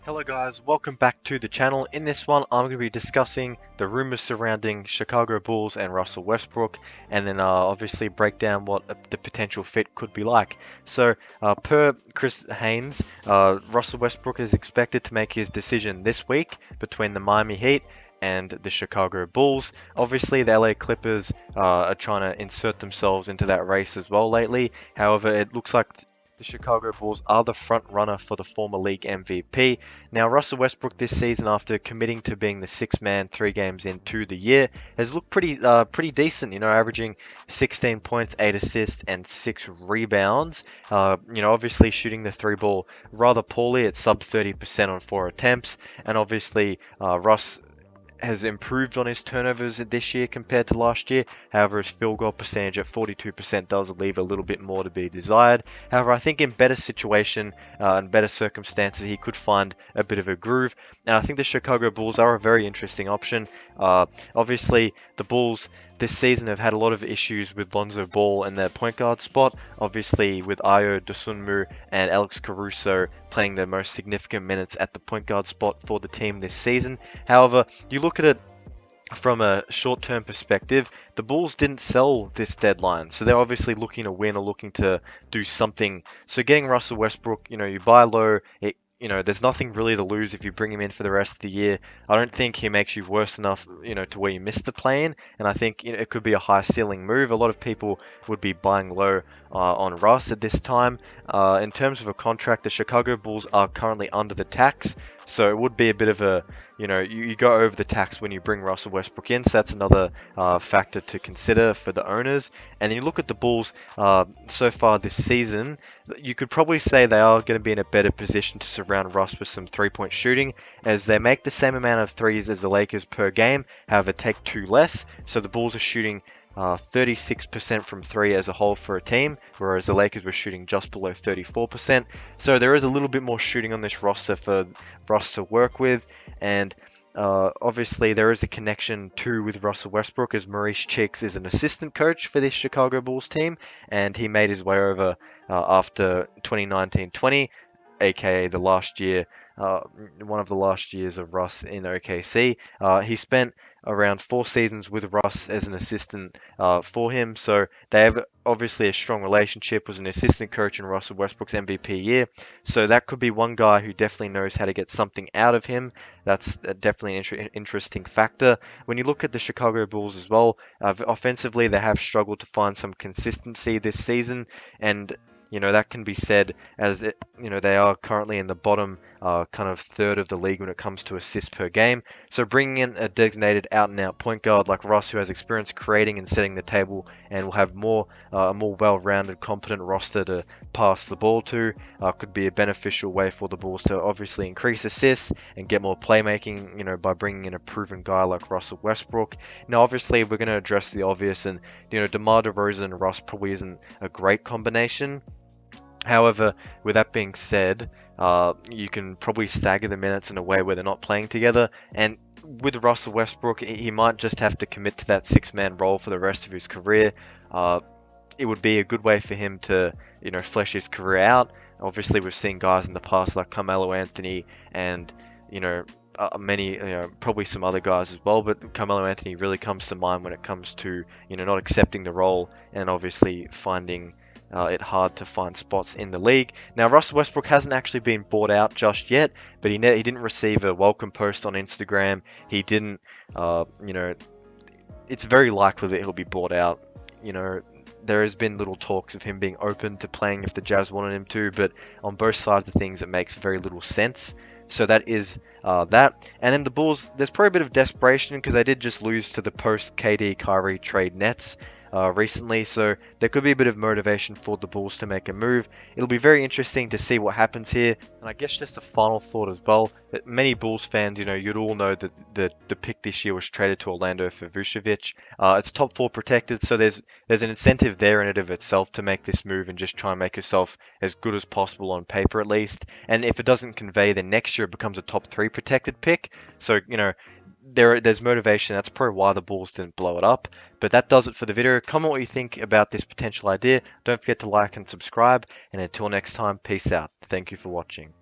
Hello guys, welcome back to the channel. In this one, I'm going to be discussing the rumors surrounding Chicago Bulls and Russell Westbrook, and then obviously break down what the potential fit could be like. So, per Chris Haynes, Russell Westbrook is expected to make his decision this week between the Miami Heat and the Chicago Bulls. Obviously, the LA Clippers are trying to insert themselves into that race as well lately. However, it looks like the Chicago Bulls are the front runner for the former league MVP. Now, Russell Westbrook this season, after committing to being the sixth man 3 games into the year, has looked pretty decent. Averaging 16 points, 8 assists, and 6 rebounds. Obviously shooting the three ball rather poorly at sub 30% on 4 attempts, and obviously Russ has improved on his turnovers this year compared to last year. However, his field goal percentage at 42% does leave a little bit more to be desired. However, I think in better situation and better circumstances, he could find a bit of a groove. And I think the Chicago Bulls are a very interesting option. Obviously, the Bulls this season have had a lot of issues with Lonzo Ball in their point guard spot. Obviously, with Ayo Dosunmu and Alex Caruso playing the most significant minutes at the point guard spot for the team this season. However, you look at it from a short-term perspective, the Bulls didn't sell this deadline, so they're obviously looking to win or looking to do something. So getting Russell Westbrook, you buy low. There's nothing really to lose if you bring him in for the rest of the year. I don't think he makes you worse enough, to where you missed the play-in, and I think it could be a high ceiling move. A lot of people would be buying low on Russ at this time. In terms of a contract, the Chicago Bulls are currently under the tax, so it would be a bit of a, you go over the tax when you bring Russell Westbrook in, so that's another factor to consider for the owners. And then you look at the Bulls so far this season, you could probably say they are going to be in a better position to surround Russ with some three-point shooting, as they make the same amount of threes as the Lakers per game, however take 2 less. So the Bulls are shooting 36% from 3 as a whole for a team, whereas the Lakers were shooting just below 34%. So there is a little bit more shooting on this roster for Russ to work with, and obviously there is a connection too with Russell Westbrook, as Maurice Cheeks is an assistant coach for this Chicago Bulls team, and he made his way over after 2019-20, aka the last year, one of the last years of Russ in OKC. He spent around 4 seasons with Russ as an assistant for him, so they have obviously a strong relationship. Was an assistant coach in Russell Westbrook's MVP year, so that could be one guy who definitely knows how to get something out of him. That's definitely an interesting factor. When you look at the Chicago Bulls as well, offensively they have struggled to find some consistency this season, and that can be said as they are currently in the bottom kind of third of the league when it comes to assists per game. So bringing in a designated out-and-out point guard like Russ, who has experience creating and setting the table, and will have a more well-rounded, competent roster to pass the ball to, could be a beneficial way for the Bulls to obviously increase assists and get more playmaking, by bringing in a proven guy like Russell Westbrook. Now, obviously, we're going to address the obvious, and DeMar DeRozan and Russ probably isn't a great combination. However, with that being said, you can probably stagger the minutes in a way where they're not playing together. And with Russell Westbrook, he might just have to commit to that six-man role for the rest of his career. It would be a good way for him to, flesh his career out. Obviously, we've seen guys in the past like Carmelo Anthony and, many, probably some other guys as well, but Carmelo Anthony really comes to mind when it comes to, not accepting the role and obviously finding it hard to find spots in the league. Now, Russell Westbrook hasn't actually been bought out just yet, but he didn't receive a welcome post on Instagram. He didn't, it's very likely that he'll be bought out. There has been little talks of him being open to playing if the Jazz wanted him to, but on both sides of things, it makes very little sense. So that is that. And then the Bulls, there's probably a bit of desperation because they did just lose to the post-KD Kyrie trade Nets recently, so there could be a bit of motivation for the Bulls to make a move. It'll be very interesting to see what happens here. And I guess just a final thought as well, that many Bulls fans, you'd all know that the pick this year was traded to Orlando for Vucevic. It's top 4 protected, so there's an incentive there in it of itself to make this move and just try and make yourself as good as possible on paper at least. And if it doesn't convey, then next year it becomes a top 3 protected pick. So, there's motivation. That's probably why the Bulls didn't blow it up. But that does it for the video. Comment what you think about this potential idea. Don't forget to like and subscribe. And until next time, peace out. Thank you for watching.